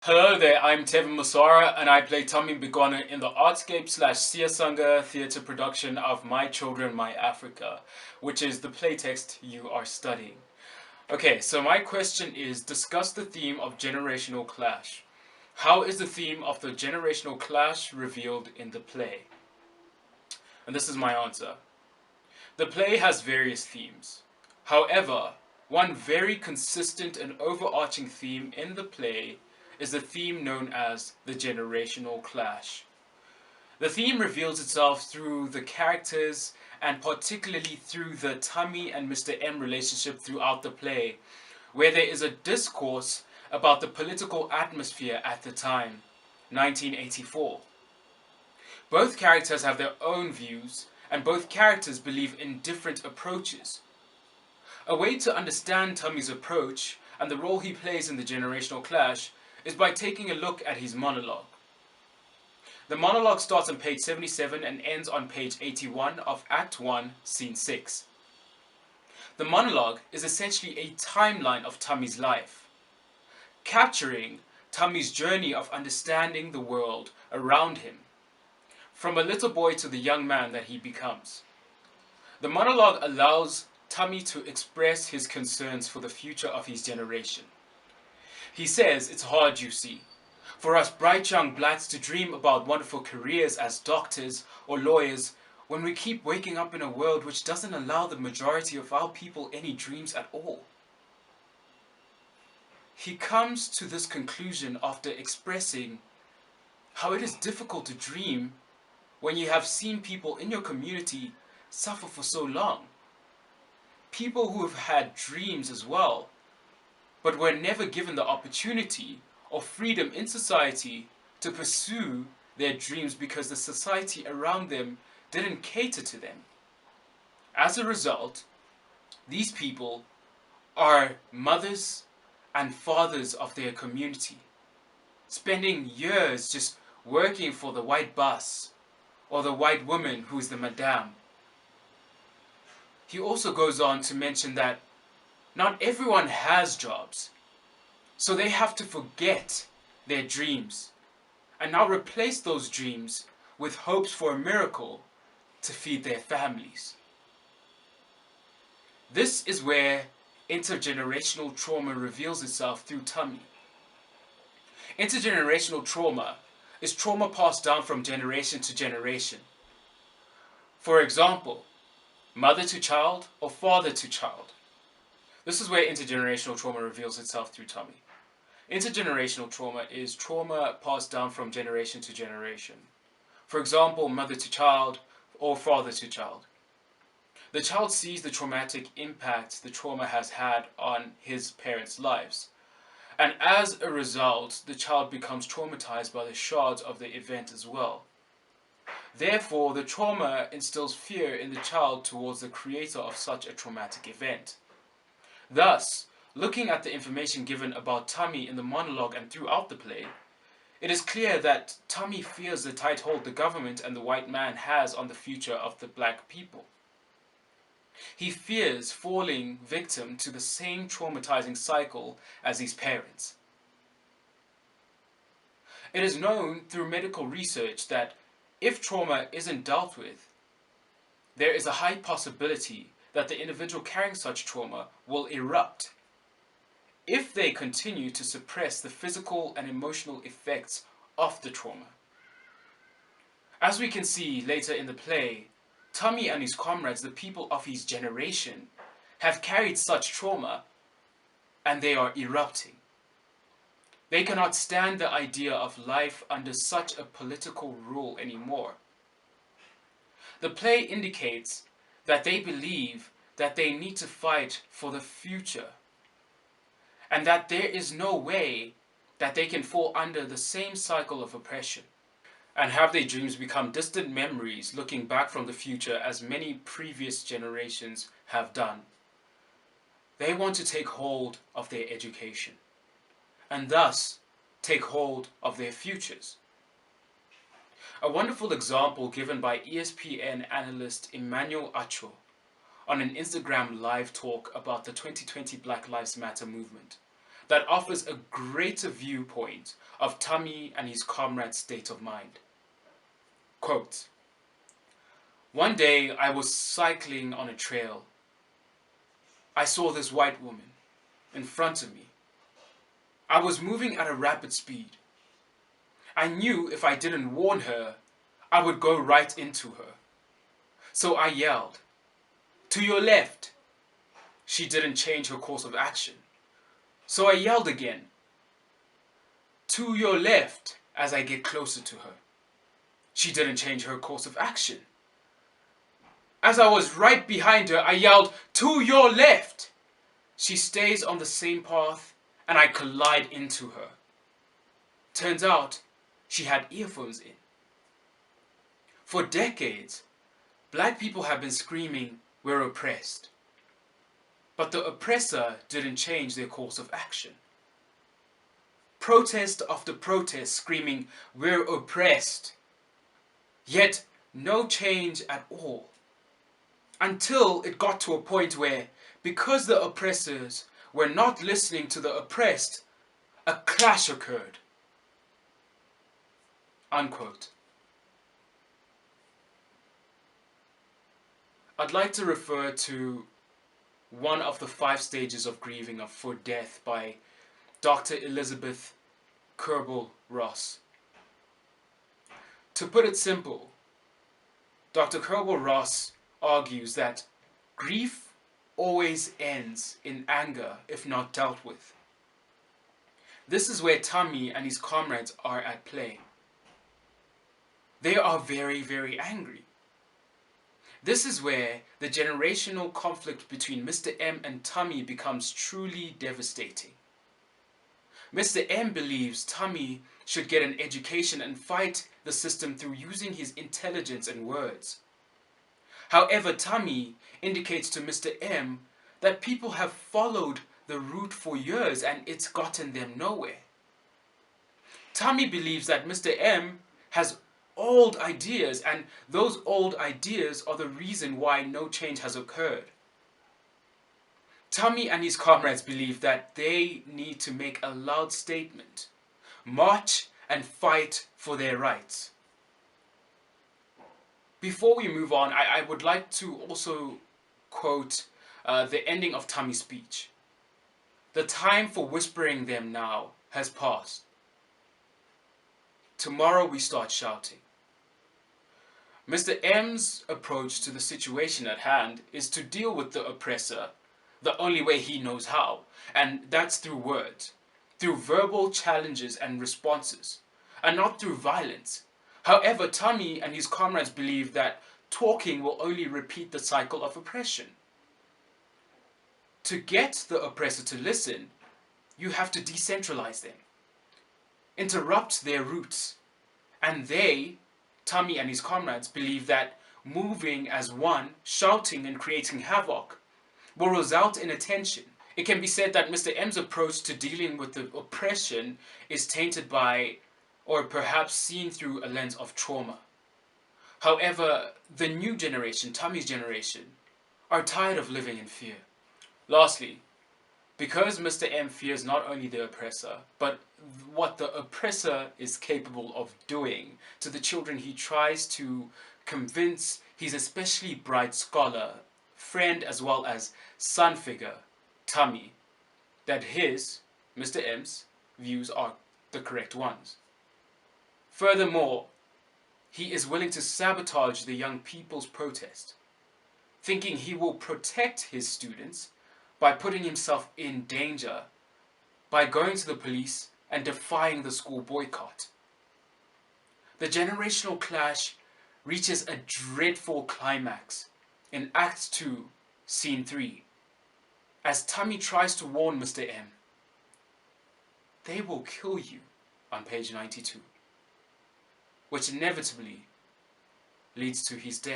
Hello there, I'm Tevin Musara and I play Tommy Bigwana in the Artscape/Siasanga theatre production of My Children, My Africa, which is the playtext you are studying. Okay, so my question is, discuss the theme of generational clash. How is the theme of the generational clash revealed in the play? And this is my answer. The play has various themes. However, one very consistent and overarching theme in the play is the theme known as the generational clash. The theme reveals itself through the characters and particularly through the Tummy and Mr. M relationship throughout the play, where there is a discourse about the political atmosphere at the time, 1984. Both characters have their own views, and both characters believe in different approaches. A way to understand Tummy's approach and the role he plays in the generational clash is by taking a look at his monologue. The monologue starts on page 77 and ends on page 81 of Act 1, Scene 6. The monologue is essentially a timeline of Tummy's life, capturing Tummy's journey of understanding the world around him, from a little boy to the young man that he becomes. The monologue allows Tummy to express his concerns for the future of his generation. He says it's hard, you see, for us bright young blacks to dream about wonderful careers as doctors or lawyers when we keep waking up in a world which doesn't allow the majority of our people any dreams at all. He comes to this conclusion after expressing how it is difficult to dream when you have seen people in your community suffer for so long. People who have had dreams as well, but were never given the opportunity or freedom in society to pursue their dreams because the society around them didn't cater to them. As a result, these people are mothers and fathers of their community, spending years just working for the white boss or the white woman who's the madame. He also goes on to mention that not everyone has jobs, so they have to forget their dreams and now replace those dreams with hopes for a miracle to feed their families. This is where intergenerational trauma reveals itself through Tummy. Intergenerational trauma is trauma passed down from generation to generation. For example, mother to child or father to child. This is where intergenerational trauma reveals itself through Tummy. Intergenerational trauma is trauma passed down from generation to generation. For example, mother to child or father to child. The child sees the traumatic impact the trauma has had on his parents' lives. And as a result, the child becomes traumatized by the shards of the event as well. Therefore, the trauma instills fear in the child towards the creator of such a traumatic event. Thus, looking at the information given about Tummy in the monologue and throughout the play, it is clear that Tummy fears the tight hold the government and the white man has on the future of the black people. He fears falling victim to the same traumatizing cycle as his parents. It is known through medical research that if trauma isn't dealt with, there is a high possibility that the individual carrying such trauma will erupt if they continue to suppress the physical and emotional effects of the trauma. As we can see later in the play, Tummy and his comrades, the people of his generation, have carried such trauma and they are erupting. They cannot stand the idea of life under such a political rule anymore. The play indicates that they believe that they need to fight for the future and that there is no way that they can fall under the same cycle of oppression and have their dreams become distant memories looking back from the future as many previous generations have done. They want to take hold of their education and thus take hold of their futures. A wonderful example given by ESPN analyst Emmanuel Athol on an Instagram live talk about the 2020 Black Lives Matter movement that offers a greater viewpoint of Tommy and his comrade's state of mind. Quote, "One day I was cycling on a trail. I saw this white woman in front of me. I was moving at a rapid speed. I knew if I didn't warn her, I would go right into her. So I yelled, 'To your left!' She didn't change her course of action. So I yelled again, 'To your left!' as I get closer to her. She didn't change her course of action. As I was right behind her, I yelled, 'To your left!' She stays on the same path and I collide into her. Turns out she had earphones in. For decades, black people have been screaming, 'We're oppressed.' But the oppressor didn't change their course of action. Protest after protest screaming, 'We're oppressed.' Yet no change at all. Until it got to a point where, because the oppressors were not listening to the oppressed, a clash occurred." Unquote. I'd like to refer to one of the 5 stages of grieving for death by Dr. Elizabeth Kerbel-Ross. To put it simple, Dr. Kerbel-Ross argues that grief always ends in anger if not dealt with. This is where Tommy and his comrades are at play. They are very, very angry. This is where the generational conflict between Mr. M and Tommy becomes truly devastating. Mr. M believes Tommy should get an education and fight the system through using his intelligence and words. However, Tommy indicates to Mr. M that people have followed the route for years and it's gotten them nowhere. Tommy believes that Mr. M has old ideas and those old ideas are the reason why no change has occurred. Tommy and his comrades believe that they need to make a loud statement, march and fight for their rights. Before we move on, I would like to also quote the ending of Tommy's speech. "The time for whispering them now has passed. Tomorrow we start shouting." Mr. M's approach to the situation at hand is to deal with the oppressor the only way he knows how, and that's through words, through verbal challenges and responses, and not through violence. However, Tommy and his comrades believe that talking will only repeat the cycle of oppression. To get the oppressor to listen, you have to decentralize them, interrupt their roots, and they, Tommy and his comrades, believe that moving as one, shouting and creating havoc, will result in attention. It can be said that Mr. M's approach to dealing with the oppression is tainted by, or perhaps seen through a lens of trauma. However, the new generation, Tommy's generation, are tired of living in fear. Lastly, because Mr. M fears not only the oppressor, but what the oppressor is capable of doing to the children he tries to convince his especially bright scholar, friend as well as son figure, Tommy, that his, Mr. M's, views are the correct ones. Furthermore, he is willing to sabotage the young people's protest, thinking he will protect his students by putting himself in danger, by going to the police and defying the school boycott. The generational clash reaches a dreadful climax in Act 2, Scene 3, as Tommy tries to warn Mr. M. "They will kill you," on page 92, which inevitably leads to his death.